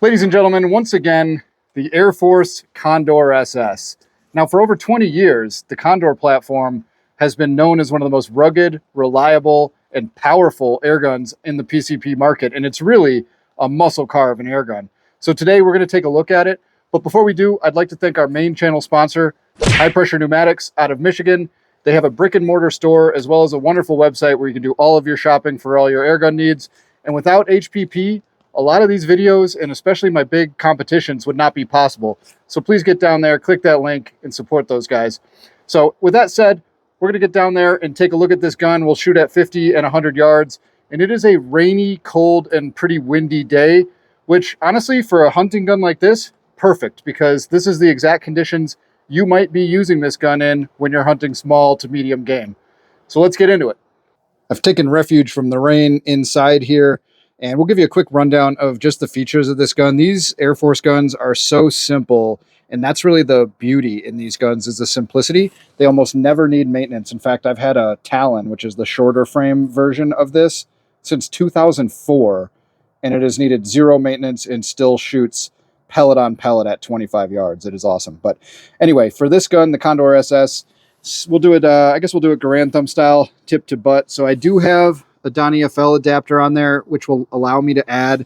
Ladies and gentlemen, once again, the Airforce Condor SS. Now, for over 20 years, the Condor platform has been known as one of the most rugged, reliable, and powerful airguns in the PCP market, and it's really a muscle car of an airgun. So today we're going to take a look at it, but before we do, I'd like to thank our main channel sponsor, High Pressure Pneumatics out of Michigan. They have a brick and mortar store as well as a wonderful website where you can do all of your shopping for all your airgun needs. And without HPP, a lot of these videos, and especially my big competitions, would not be possible. So please get down there, click that link, and support those guys. So with that said, we're going to get down there and take a look at this gun. We'll shoot at 50 and 100 yards. And it is a rainy, cold, and pretty windy day, which honestly, for a hunting gun like this, perfect, because this is the exact conditions you might be using this gun in when you're hunting small to medium game. So let's get into it. I've taken refuge from the rain inside here, and we'll give you a quick rundown of just the features of this gun. These Airforce guns are so simple, and that's really the beauty in these guns, is the simplicity. They almost never need maintenance. In fact, I've had a Talon, which is the shorter frame version of this, since 2004, and it has needed zero maintenance and still shoots pellet on pellet at 25 yards. It is awesome. But anyway, for this gun, the Condor SS, we'll do it, I guess we'll do it Garand thumb style, tip to butt. So I do have a Donnie FL adapter on there, which will allow me to add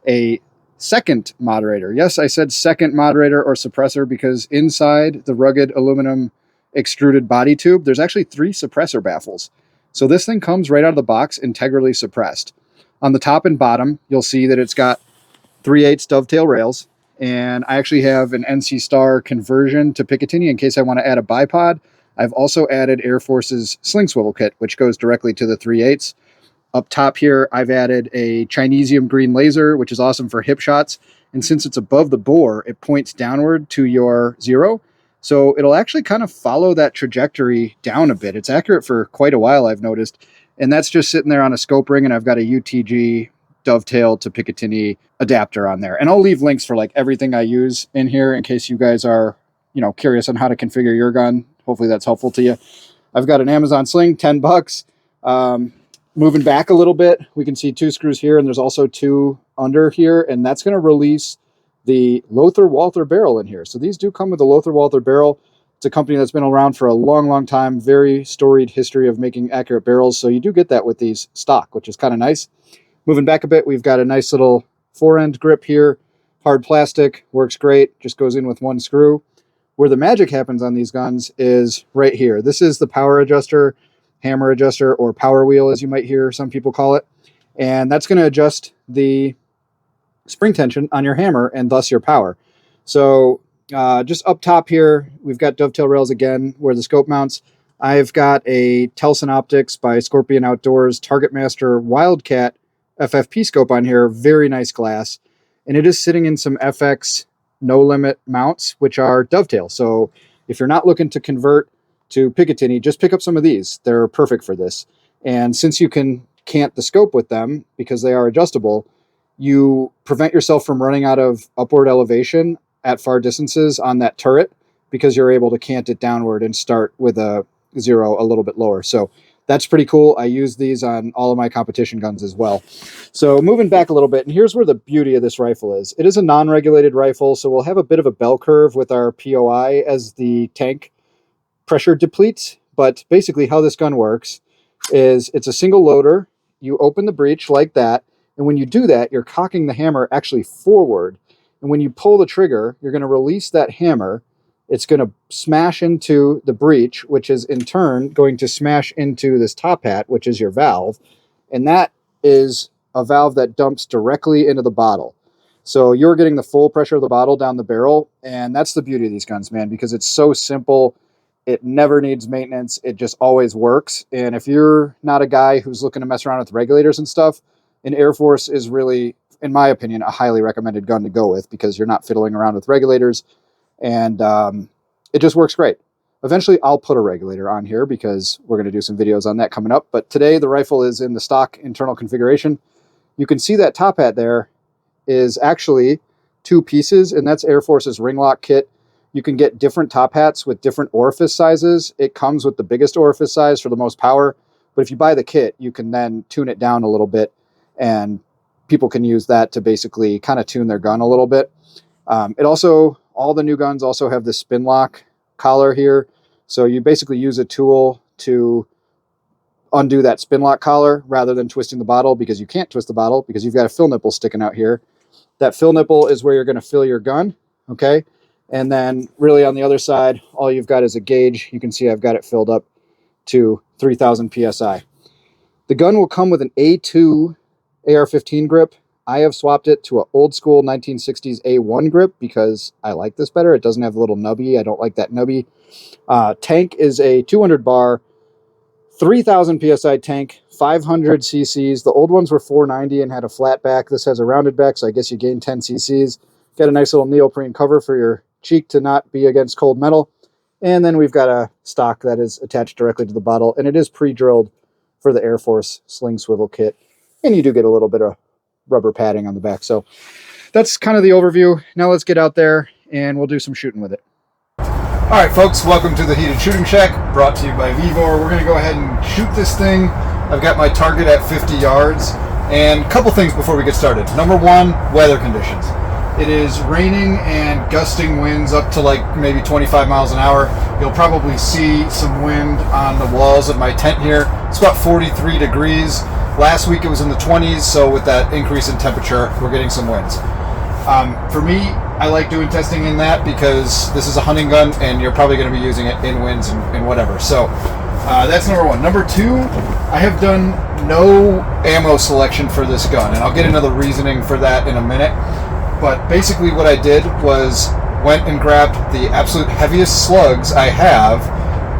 a second moderator. Yes, I said second moderator or suppressor because inside the rugged aluminum extruded body tube, there's actually 3 suppressor baffles. So this thing comes right out of the box integrally suppressed. On the top and bottom, you'll see that it's got 3/8 dovetail rails, and I actually have an NC Star conversion to Picatinny in case I want to add a bipod. I've also added Airforce's sling swivel kit, which goes directly to the 3/8. Up top here, I've added a Chinesium green laser, which is awesome for hip shots. And since it's above the bore, it points downward to your zero. So it'll actually kind of follow that trajectory down a bit. It's accurate for quite a while, I've noticed. And that's just sitting there on a scope ring, and I've got a UTG dovetail to Picatinny adapter on there. And I'll leave links for like everything I use in here in case you guys are, curious on how to configure your gun. Hopefully that's helpful to you. I've got an Amazon sling, 10 bucks. Moving back a little bit, we can see 2 screws here, and there's also 2 under here, and that's going to release the Lothar Walther barrel in here. So these do come with a Lothar Walther barrel. It's a company that's been around for a long, long time, very storied history of making accurate barrels. So you do get that with these stock, which is kind of nice. Moving back a bit, we've got a nice little fore-end grip here. Hard plastic, works great, just goes in with 1 screw. Where the magic happens on these guns is right here. This is the power adjuster, hammer adjuster, or power wheel, as you might hear some people call it. And that's going to adjust the spring tension on your hammer and thus your power. So just up top here, we've got dovetail rails again where the scope mounts. I've got a Telson Optics by Scorpion Outdoors Target Master Wildcat FFP scope on here. Very nice glass. And it is sitting in some FX no limit mounts, which are dovetail. So if you're not looking to convert to Picatinny, just pick up some of these. They're perfect for this. And since you can cant the scope with them because they are adjustable, you prevent yourself from running out of upward elevation at far distances on that turret because you're able to cant it downward and start with a zero a little bit lower. So that's pretty cool. I use these on all of my competition guns as well. So moving back a little bit, and here's where the beauty of this rifle is. It is a non-regulated rifle, so we'll have a bit of a bell curve with our POI as the tank pressure depletes. But basically how this gun works is it's a single loader. You open the breech like that, and when you do that, you're cocking the hammer actually forward. And when you pull the trigger, you're going to release that hammer. It's going to smash into the breech, which is in turn going to smash into this top hat, which is your valve. And that is a valve that dumps directly into the bottle. So you're getting the full pressure of the bottle down the barrel. And that's the beauty of these guns, man, because it's so simple. It never needs maintenance. It just always works. And if you're not a guy who's looking to mess around with regulators and stuff, an Airforce is really, in my opinion, a highly recommended gun to go with because you're not fiddling around with regulators. And it just works great. Eventually, I'll put a regulator on here because we're going to do some videos on that coming up. But today, the rifle is in the stock internal configuration. You can see that top hat there is actually 2 pieces, and that's Airforce's ring lock kit. You can get different top hats with different orifice sizes. It comes with the biggest orifice size for the most power. But if you buy the kit, you can then tune it down a little bit and people can use that to basically kind of tune their gun a little bit. It also, all the new guns also have the spin lock collar here. So you basically use a tool to undo that spin lock collar rather than twisting the bottle, because you can't twist the bottle because you've got a fill nipple sticking out here. That fill nipple is where you're going to fill your gun. Okay. And then really on the other side, all you've got is a gauge. You can see I've got it filled up to 3000 PSI. The gun will come with an A2 AR-15 grip. I have swapped it to an old school 1960s A1 grip because I like this better. It doesn't have a little nubby. I don't like that nubby. Tank is a 200 bar, 3000 PSI tank, 500 cc's. The old ones were 490 and had a flat back. This has a rounded back, so I guess you gain 10 cc's. Got a nice little neoprene cover for your cheek to not be against cold metal. And then we've got a stock that is attached directly to the bottle, and it is pre-drilled for the Airforce sling swivel kit. And you do get a little bit of rubber padding on the back. So that's kind of the overview. Now let's get out there and we'll do some shooting with it. All right, folks, welcome to the Heated Shooting Shack, brought to you by Vevor. We're going to go ahead and shoot this thing. I've got my target at 50 yards. And a couple things before we get started. Number one, weather conditions. It is raining and gusting winds up to like maybe 25 miles an hour. You'll probably see some wind on the walls of my tent here. It's about 43 degrees. Last week it was in the 20s, so with that increase in temperature, we're getting some winds. For me, I like doing testing in that because this is a hunting gun and you're probably going to be using it in winds and whatever. So that's number one. Number two, I have done no ammo selection for this gun, and I'll get into the reasoning for that in a minute. But basically what I did was went and grabbed the absolute heaviest slugs I have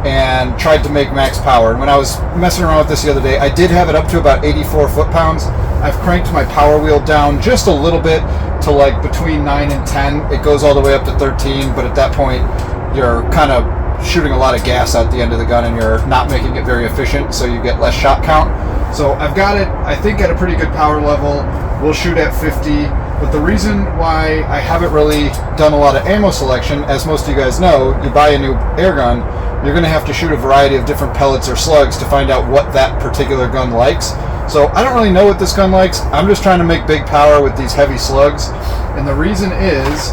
and tried to make max power. And when I was messing around with this the other day, I did have it up to about 84 foot-pounds. I've cranked my power wheel down just a little bit to like between 9 and 10. It goes all the way up to 13, but at that point, you're kind of shooting a lot of gas out the end of the gun and you're not making it very efficient, so you get less shot count. So I've got it, I think, at a pretty good power level. We'll shoot at 50. But the reason why I haven't really done a lot of ammo selection, as most of you guys know, you buy a new airgun, you're going to have to shoot a variety of different pellets or slugs to find out what that particular gun likes. So I don't really know what this gun likes. I'm just trying to make big power with these heavy slugs. And the reason is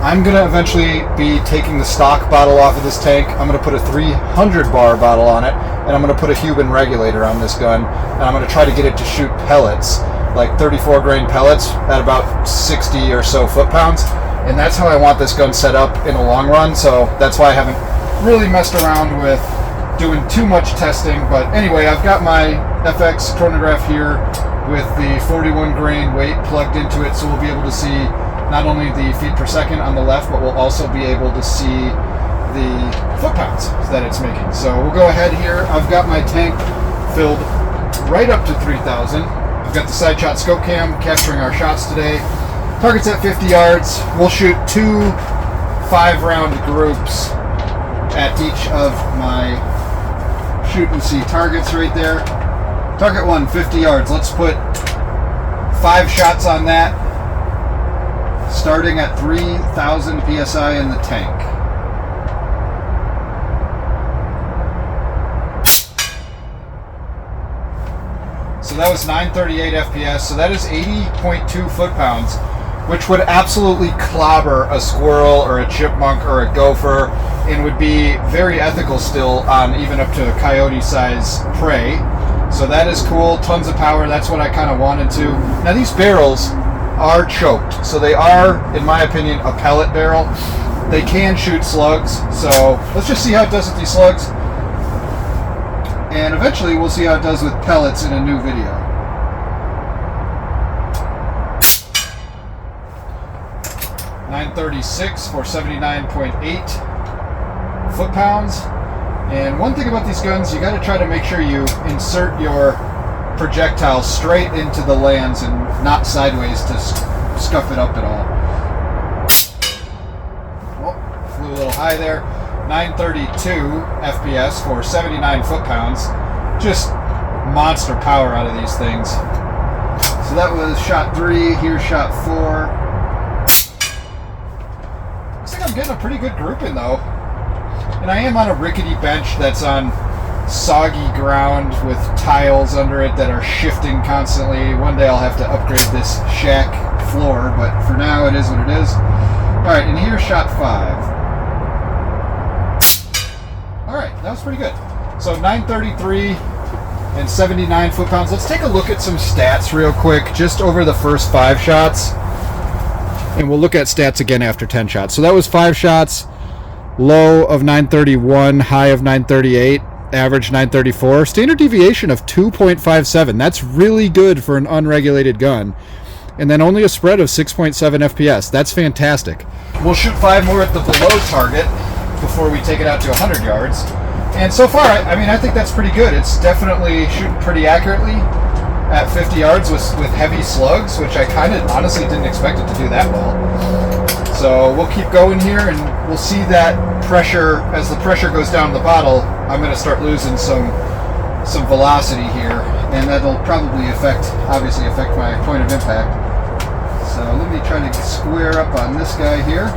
I'm going to eventually be taking the stock bottle off of this tank. I'm going to put a 300 bar bottle on it, and I'm going to put a Cuban regulator on this gun, and I'm going to try to get it to shoot pellets, like 34 grain pellets at about 60 or so foot-pounds. And that's how I want this gun set up in the long run. So that's why I haven't really messed around with doing too much testing. But anyway, I've got my FX chronograph here with the 41 grain weight plugged into it. So we'll be able to see not only the feet per second on the left, but we'll also be able to see the foot-pounds that it's making. So we'll go ahead here. I've got my tank filled right up to 3,000. We've got the side shot scope cam capturing our shots today. Target's at 50 yards. We'll shoot 2 5-round groups at each of my shoot and see targets right there. Target 1, 50 yards. Let's put 5 shots on that, starting at 3,000 PSI in the tank. So that was 938 FPS, so that is 80.2 foot-pounds, which would absolutely clobber a squirrel or a chipmunk or a gopher, and would be very ethical still on even up to coyote size prey. So that is cool, tons of power. That's what I kind of wanted to. Now these barrels are choked, so they are, in my opinion, a pellet barrel. They can shoot slugs, so let's just see how it does with these slugs. And eventually we'll see how it does with pellets in a new video. .936 for 79.8 foot-pounds. And one thing about these guns, you got to try to make sure you insert your projectile straight into the lands and not sideways to scuff it up at all. Oh, flew a little high there. 932 FPS for 79 foot-pounds. Just monster power out of these things. So that was shot 3, here's shot 4. Looks like I'm getting a pretty good grouping though. And I am on a rickety bench that's on soggy ground with tiles under it that are shifting constantly. One day I'll have to upgrade this shack floor, but for now it is what it is. Alright, and here's shot 5. Alright, that was pretty good. So 933 and 79 foot-pounds. Let's take a look at some stats real quick, just over the first 5 shots. And we'll look at stats again after 10 shots. So that was 5 shots, low of 931, high of 938, average 934. Standard deviation of 2.57. That's really good for an unregulated gun. And then only a spread of 6.7 FPS. That's fantastic. We'll shoot 5 more at the below target before we take it out to 100 yards. And so far, I mean, I think that's pretty good. It's definitely shooting pretty accurately at 50 yards with heavy slugs, which I kind of honestly didn't expect it to do that well. So we'll keep going here, and we'll see that pressure, as the pressure goes down the bottle, I'm going to start losing some velocity here, and that'll probably obviously affect my point of impact. So let me try to square up on this guy here.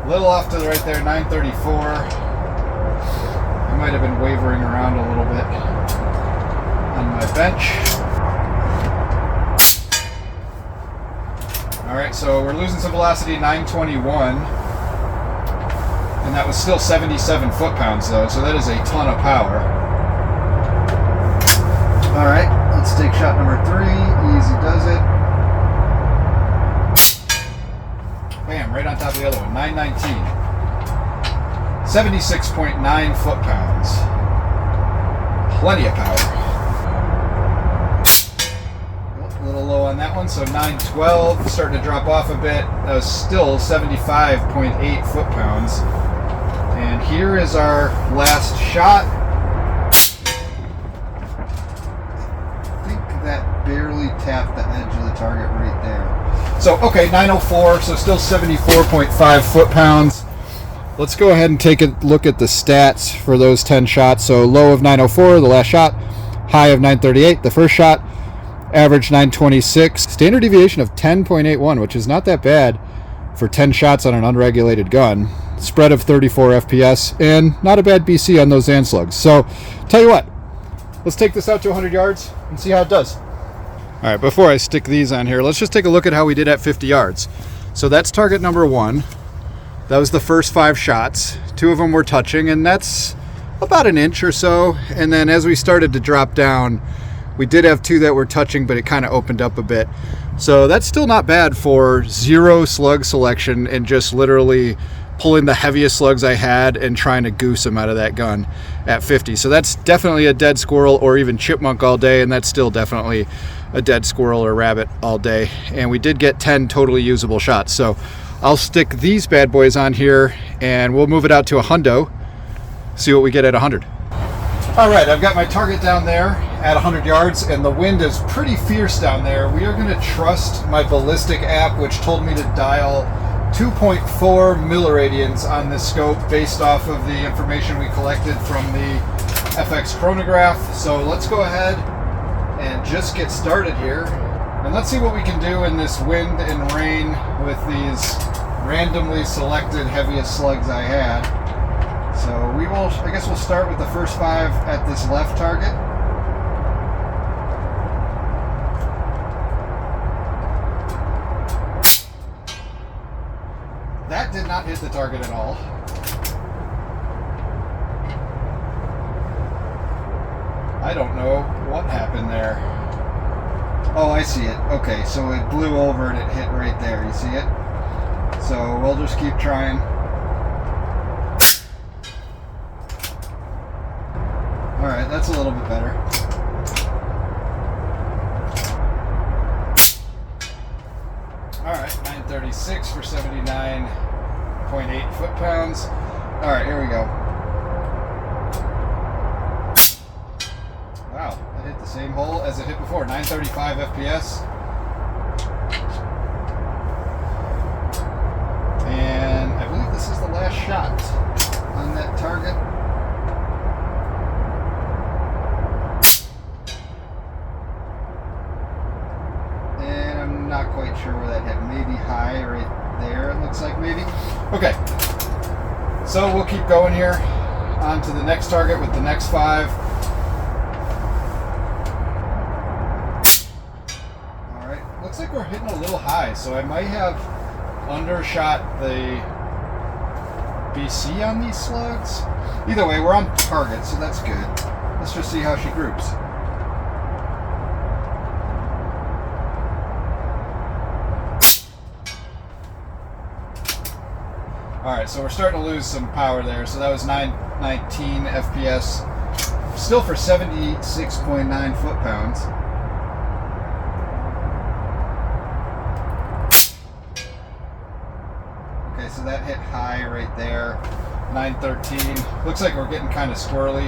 A little off to the right there, 934. I might have been wavering around a little bit on my bench. Alright, so we're losing some velocity, 921. And that was still 77 foot-pounds though, so that is a ton of power. Alright, let's take shot number 3. Easy does it. Bam, right on top of the other one. 919. 76.9 foot-pounds. Plenty of power. A little low on that one, so 912. Starting to drop off a bit. That was still 75.8 foot-pounds. And here is our last shot. I think that barely tapped the edge of the target right there. So, okay, 904, so still 74.5 foot-pounds. Let's go ahead and take a look at the stats for those 10 shots. So low of 904, the last shot. High of 938, the first shot. Average 926. Standard deviation of 10.81, which is not that bad for 10 shots on an unregulated gun. Spread of 34 FPS, and not a bad BC on those slugs. So, tell you what, let's take this out to 100 yards and see how it does. All right, before I stick these on here, let's just take a look at how we did at 50 yards. So that's target number 1. That was the first 5 shots. 2 of them were touching, and that's about an inch or so. And then as we started to drop down, we did have 2 that were touching, but it kind of opened up a bit. So that's still not bad for 0 slug selection and just literally pulling the heaviest slugs I had and trying to goose them out of that gun at 50. So that's definitely a dead squirrel or even chipmunk all day, and that's still definitely a dead squirrel or rabbit all day. And we did get 10 totally usable shots. So I'll stick these bad boys on here and we'll move it out to a hundo, see what we get at 100. All right, I've got my target down there at 100 yards, and the wind is pretty fierce down there. We are going to trust my ballistic app, which told me to dial 2.4 milliradians on this scope based off of the information we collected from the FX chronograph. So let's go ahead and just get started here, and let's see what we can do in this wind and rain with these randomly selected heaviest slugs I had. So I guess we'll start with the first 5 at this left target. That did not hit the target at all. I don't know what happened there. Oh, I see it. Okay, so it blew over and it hit right there. You see it? So we'll just keep trying. Alright, that's a little bit better. Alright, 936 for 79.8 foot-pounds. Alright, here we go. Wow, that hit the same hole as it hit before, 935 FPS. And I believe this is the last shot on that target. And I'm not quite sure where that hit. Maybe high right there, it maybe. Okay, so we'll keep going here on to the next target with the next 5. All right, looks like we're hitting a little high, so I might have undershot the BC on these slugs. Either way, we're on target, so that's good. Let's just see how she groups. Alright, so we're starting to lose some power there. So that was 919 FPS. Still for 76.9 foot-pounds. Okay, so that hit high right there. 913. Looks like we're getting kind of squirrely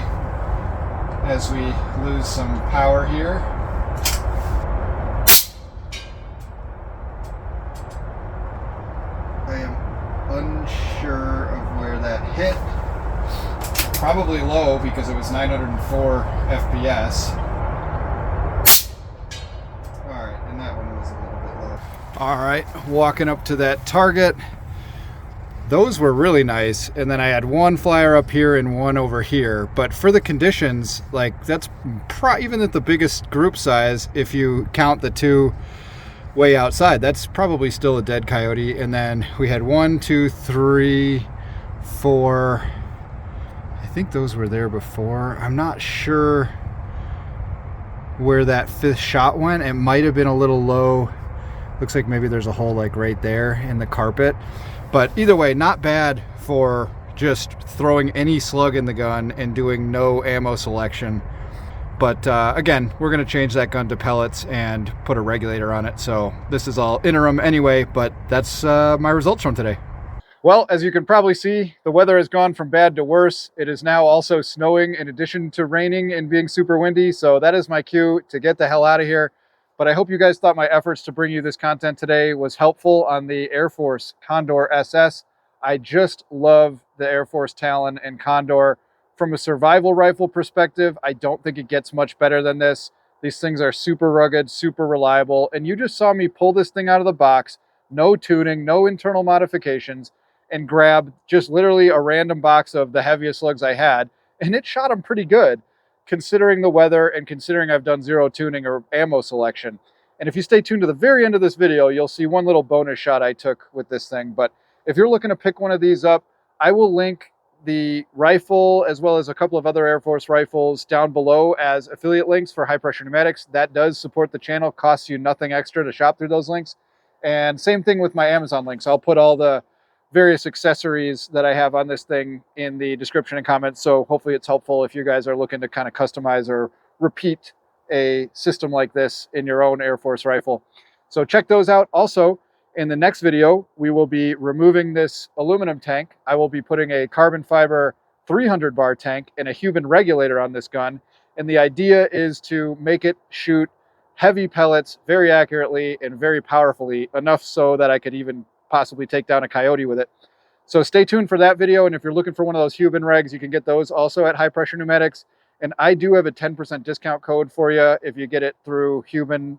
as we lose some power here. I am unsure of where that hit. Probably low because it was 904 FPS. Alright, and that one was a little bit low. Alright, walking up to that target. Those were really nice, and then I had one flyer up here and one over here. But for the conditions, like that's even at the biggest group size, if you count the 2 way outside, that's probably still a dead coyote. And then we had 1, 2, 3, 4. I think those were there before. I'm not sure where that 5th shot went. It might have been a little low. Looks like maybe there's a hole like right there in the carpet. But either way, not bad for just throwing any slug in the gun and doing no ammo selection. But again, we're going to change that gun to pellets and put a regulator on it. So this is all interim anyway, but that's my results from today. Well, as you can probably see, the weather has gone from bad to worse. It is now also snowing in addition to raining and being super windy. So that is my cue to get the hell out of here. But I hope you guys thought my efforts to bring you this content today was helpful on the Airforce Condor SS. I just love the Airforce Talon and Condor. From a survival rifle perspective, I don't think it gets much better than this. These things are super rugged, super reliable, and you just saw me pull this thing out of the box, no tuning, no internal modifications, and grab just literally a random box of the heaviest slugs I had, and it shot them pretty good, considering the weather and considering I've done 0 tuning or ammo selection. And if you stay tuned to the very end of this video, you'll see one little bonus shot I took with this thing. But if you're looking to pick one of these up, I will link the rifle as well as a couple of other Air Force rifles down below as affiliate links for High Pressure Pneumatics. That does support the channel, costs you nothing extra to shop through those links. And same thing with my Amazon links. I'll put all the various accessories that I have on this thing in the description and comments. So hopefully it's helpful if you guys are looking to kind of customize or repeat a system like this in your own Air Force rifle. So check those out. Also, in the next video, we will be removing this aluminum tank. I will be putting a carbon fiber 300 bar tank and a Huben regulator on this gun. And the idea is to make it shoot heavy pellets very accurately and very powerfully, enough so that I could even possibly take down a coyote with it. So stay tuned for that video. And if you're looking for one of those Huben regs, you can get those also at High Pressure Pneumatics. And I do have a 10% discount code for you if you get it through Huben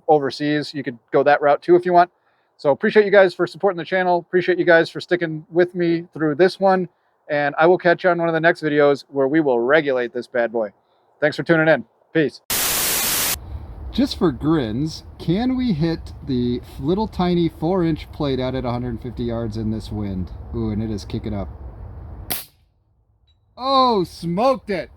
overseas. You could go that route too if you want. So appreciate you guys for supporting the channel. Appreciate you guys for sticking with me through this one. And I will catch you on one of the next videos where we will regulate this bad boy. Thanks for tuning in. Peace. Just for grins, can we hit the little tiny 4-inch plate out at 150 yards in this wind? Ooh, and it is kicking up. Oh, smoked it.